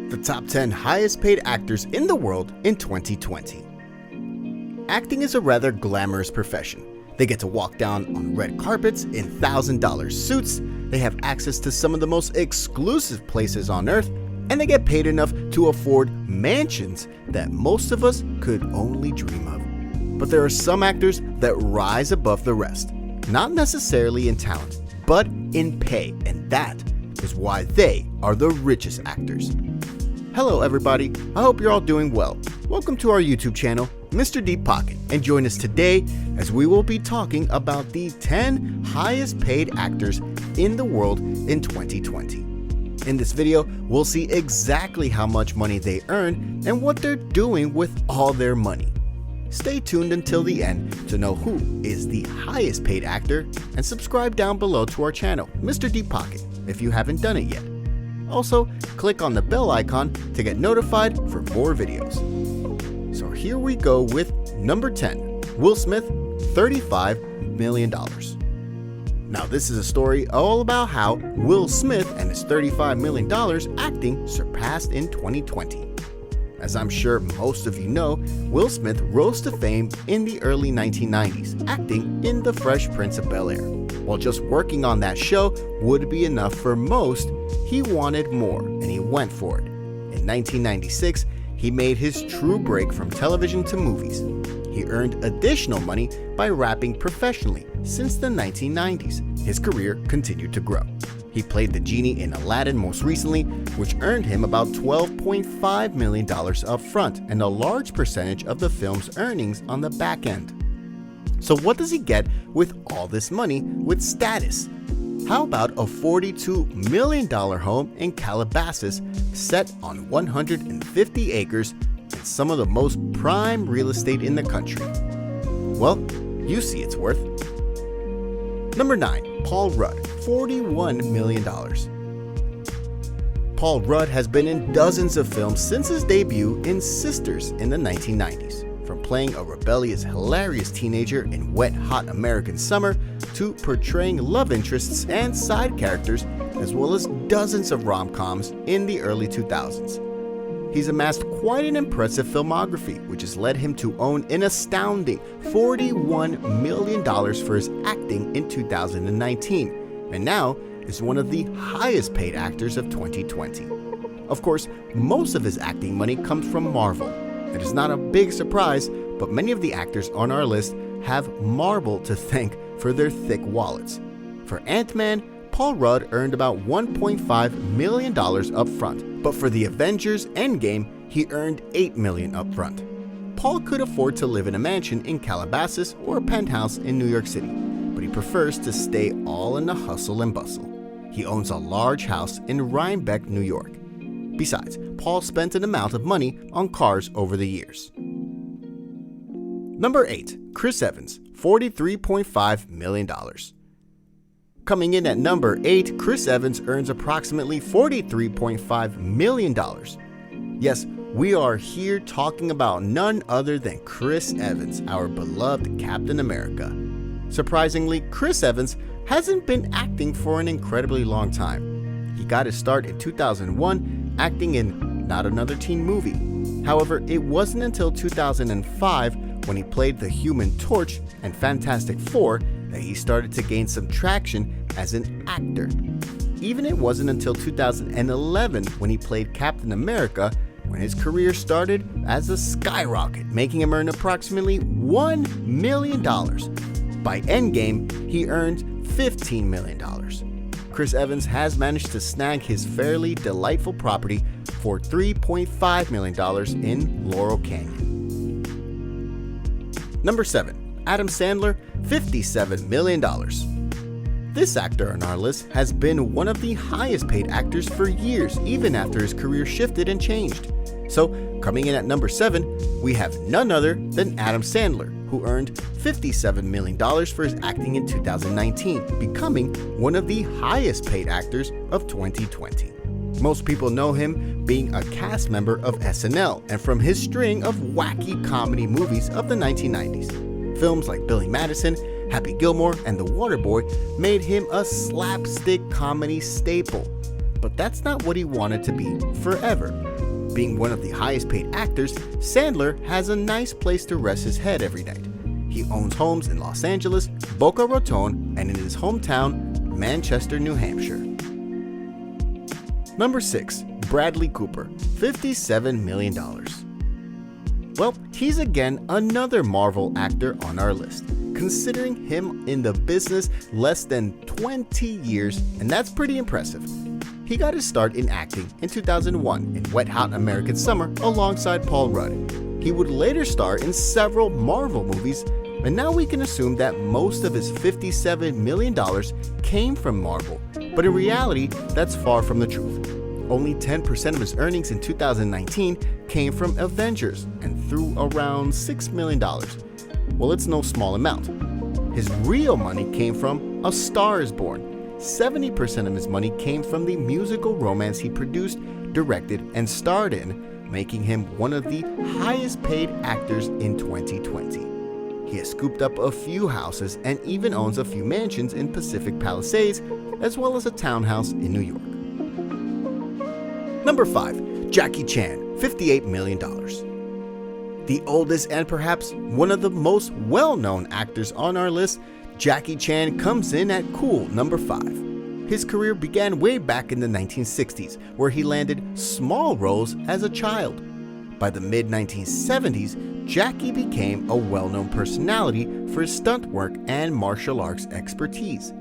The top 10 highest paid actors in the world in 2020. Acting is a rather glamorous profession. They get to walk down on red carpets in $1,000 suits, they have access to some of the most exclusive places on earth, and they get paid enough to afford mansions that most of us could only dream of. But there are some actors that rise above the rest, not necessarily in talent, but in pay, and that is why they are the richest actors. Hello everybody, I hope you're all doing well. Welcome to our YouTube channel, Mr. Deep Pocket, and join us today as we will be talking about the 10 highest paid actors in the world in 2020. In this video, we'll see exactly how much money they earn and what they're doing with all their money. Stay tuned until the end to know who is the highest paid actor, and subscribe down below to our channel, Mr. Deep Pocket, if you haven't done it yet. Also, click on the bell icon to get notified for more videos. So here we go with number 10, Will Smith, $35 million. Now this is a story all about how Will Smith and his $35 million acting surpassed in 2020. As I'm sure most of you know, Will Smith rose to fame in the early 1990s, acting in The Fresh Prince of Bel-Air. While just working on that show would be enough for most, he wanted more and he went for it. In 1996, he made his true break from television to movies. He earned additional money by rapping professionally since the 1990s. His career continued to grow. He played the genie in Aladdin most recently, which earned him about $12.5 million up front and a large percentage of the film's earnings on the back end. So what does he get with all this money with status? How about a $42 million home in Calabasas set on 150 acres and some of the most prime real estate in the country? Well, you see it's worth. Number 9, Paul Rudd, $41 million. Paul Rudd has been in dozens of films since his debut in Sisters in the 1990s. From playing a rebellious, hilarious teenager in Wet Hot American Summer to portraying love interests and side characters, as well as dozens of rom-coms in the early 2000s. He's amassed quite an impressive filmography, which has led him to own an astounding $41 million for his acting in 2019, and now is one of the highest paid actors of 2020. Of course, most of his acting money comes from Marvel. It is not a big surprise, but many of the actors on our list have Marvel to thank for their thick wallets. For Ant-Man, Paul Rudd earned about $1.5 million up front, but for the Avengers Endgame, he earned $8 million up front. Paul could afford to live in a mansion in Calabasas or a penthouse in New York City, but he prefers to stay all in the hustle and bustle. He owns a large house in Rhinebeck, New York. Besides, Paul spent an amount of money on cars over the years. Number 8, Chris Evans, $43.5 million. Coming in at number 8, Chris Evans earns approximately $43.5 million. Yes, we are here talking about none other than Chris Evans, our beloved Captain America. Surprisingly, Chris Evans hasn't been acting for an incredibly long time. He got his start in 2001 acting in Not Another Teen Movie. However, it wasn't until 2005 when he played the Human Torch and Fantastic Four that he started to gain some traction as an actor. Even it wasn't until 2011 when he played Captain America when his career started as a skyrocket, making him earn approximately $1 million. By Endgame, he earned $15 million. Chris Evans has managed to snag his fairly delightful property for $3.5 million in Laurel Canyon. Number 7, Adam Sandler, $57 million. This actor on our list has been one of the highest paid actors for years, even after his career shifted and changed. So, coming in at number 7, we have none other than Adam Sandler, who earned $57 million for his acting in 2019, becoming one of the highest paid actors of 2020. Most people know him being a cast member of SNL and from his string of wacky comedy movies of the 1990s. Films like Billy Madison, Happy Gilmore, and The Waterboy made him a slapstick comedy staple. But that's not what he wanted to be forever. Being one of the highest paid actors, Sandler has a nice place to rest his head every night. He owns homes in Los Angeles, Boca Raton, and in his hometown, Manchester, New Hampshire. Number 6. Bradley Cooper, $57 million. Well, he's again another Marvel actor on our list, considering him in the business less than 20 years, and that's pretty impressive. He got his start in acting in 2001 in Wet Hot American Summer alongside Paul Rudd. He would later star in several Marvel movies, and now we can assume that most of his $57 million came from Marvel, but in reality, that's far from the truth. Only 10% of his earnings in 2019 came from Avengers and threw around $6 million. Well, it's no small amount. His real money came from A Star is Born. 70% of his money came from the musical romance he produced, directed, and starred in, making him one of the highest paid actors in 2020. He has scooped up a few houses and even owns a few mansions in Pacific Palisades, as well as a townhouse in New York. Number 5. Jackie Chan, $58 million. The oldest and perhaps one of the most well-known actors on our list, Jackie Chan comes in at cool number 5. His career began way back in the 1960s, where he landed small roles as a child. By the mid-1970s, Jackie became a well-known personality for his stunt work and martial arts expertise.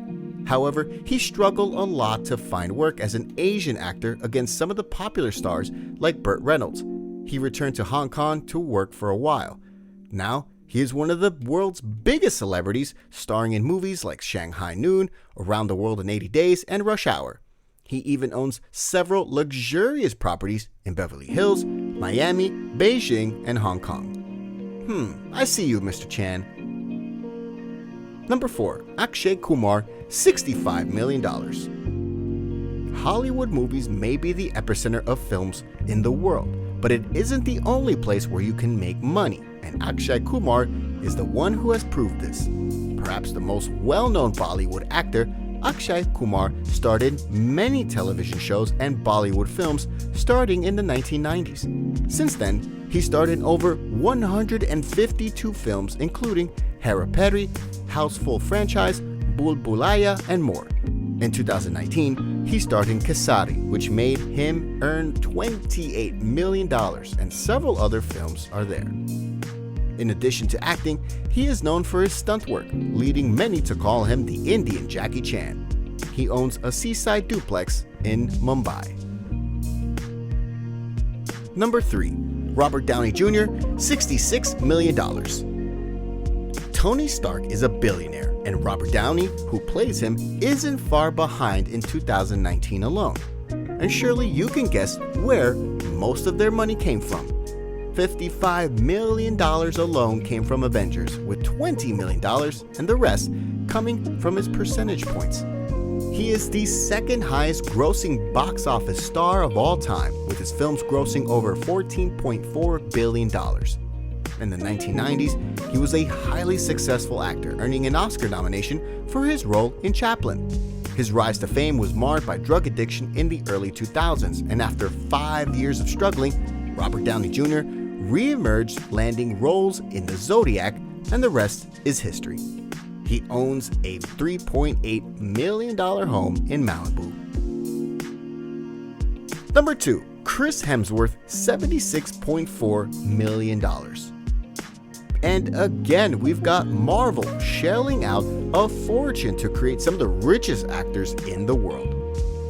However, he struggled a lot to find work as an Asian actor against some of the popular stars like Burt Reynolds. He returned to Hong Kong to work for a while. Now, he is one of the world's biggest celebrities, starring in movies like Shanghai Noon, Around the World in 80 Days, and Rush Hour. He even owns several luxurious properties in Beverly Hills, Miami, Beijing, and Hong Kong. I see you, Mr. Chan. Number 4. Akshay Kumar, $65 million. Hollywood movies may be the epicenter of films in the world, but it isn't the only place where you can make money, and Akshay Kumar is the one who has proved this. Perhaps the most well-known Bollywood actor, Akshay Kumar starred in many television shows and Bollywood films starting in the 1990s. Since then, he starred in over 152 films including Hera Peri, Houseful Franchise, Bhul Bhulaiya, and more. In 2019, he starred in Kesari, which made him earn $28 million, and several other films are there. In addition to acting, he is known for his stunt work, leading many to call him the Indian Jackie Chan. He owns a seaside duplex in Mumbai. Number 3. Robert Downey Jr., $66 million. Tony Stark is a billionaire, and Robert Downey, who plays him, isn't far behind in 2019 alone. And surely you can guess where most of their money came from. $55 million alone came from Avengers, with $20 million and the rest coming from his percentage points. He is the second highest grossing box office star of all time, with his films grossing over $14.4 billion. In the 1990s, he was a highly successful actor, earning an Oscar nomination for his role in Chaplin. His rise to fame was marred by drug addiction in the early 2000s, and after 5 years of struggling, Robert Downey Jr. re-emerged, landing roles in The Zodiac, and the rest is history. He owns a $3.8 million home in Malibu. Number 2. Chris Hemsworth, $76.4 million. And again, we've got Marvel shelling out a fortune to create some of the richest actors in the world.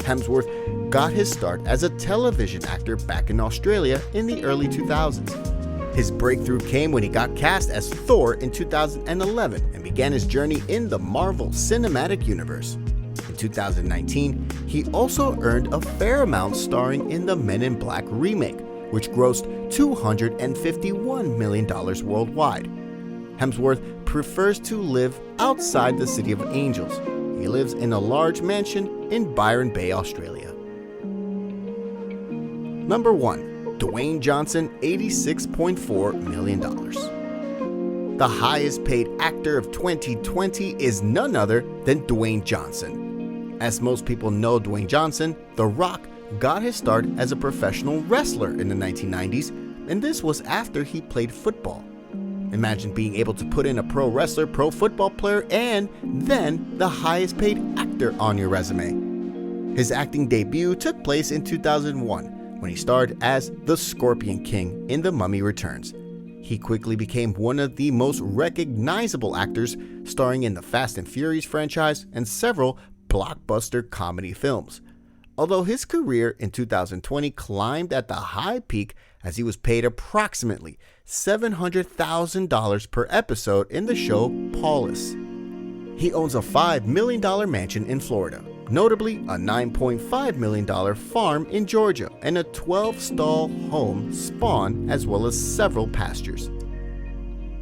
Hemsworth got his start as a television actor back in Australia in the early 2000s. His breakthrough came when he got cast as Thor in 2011 and began his journey in the Marvel Cinematic Universe. In 2019, he also earned a fair amount starring in the Men in Black remake, which grossed $251 million worldwide. Hemsworth prefers to live outside the City of Angels. He lives in a large mansion in Byron Bay, Australia. Number 1. Dwayne Johnson, $86.4 million. The highest paid actor of 2020 is none other than Dwayne Johnson. As most people know Dwayne Johnson, The Rock, got his start as a professional wrestler in the 1990s, and this was after he played football. Imagine being able to put in a pro wrestler, pro football player, and then the highest paid actor on your resume. His acting debut took place in 2001 when he starred as the Scorpion King in The Mummy Returns. He quickly became one of the most recognizable actors, starring in the Fast and Furious franchise and several blockbuster comedy films. Although his career in 2020 climbed at the high peak as he was paid approximately $700,000 per episode in the show Paulus. He owns a $5 million mansion in Florida, notably a $9.5 million farm in Georgia, and a 12-stall home spawn as well as several pastures.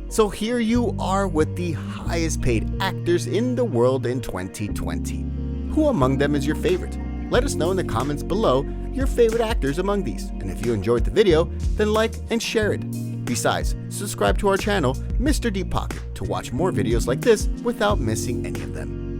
So here you are with the highest paid actors in the world in 2020. Who among them is your favorite? Let us know in the comments below your favorite actors among these, and if you enjoyed the video, then like and share it. Besides, subscribe to our channel, Mr. Deep Pocket, to watch more videos like this without missing any of them.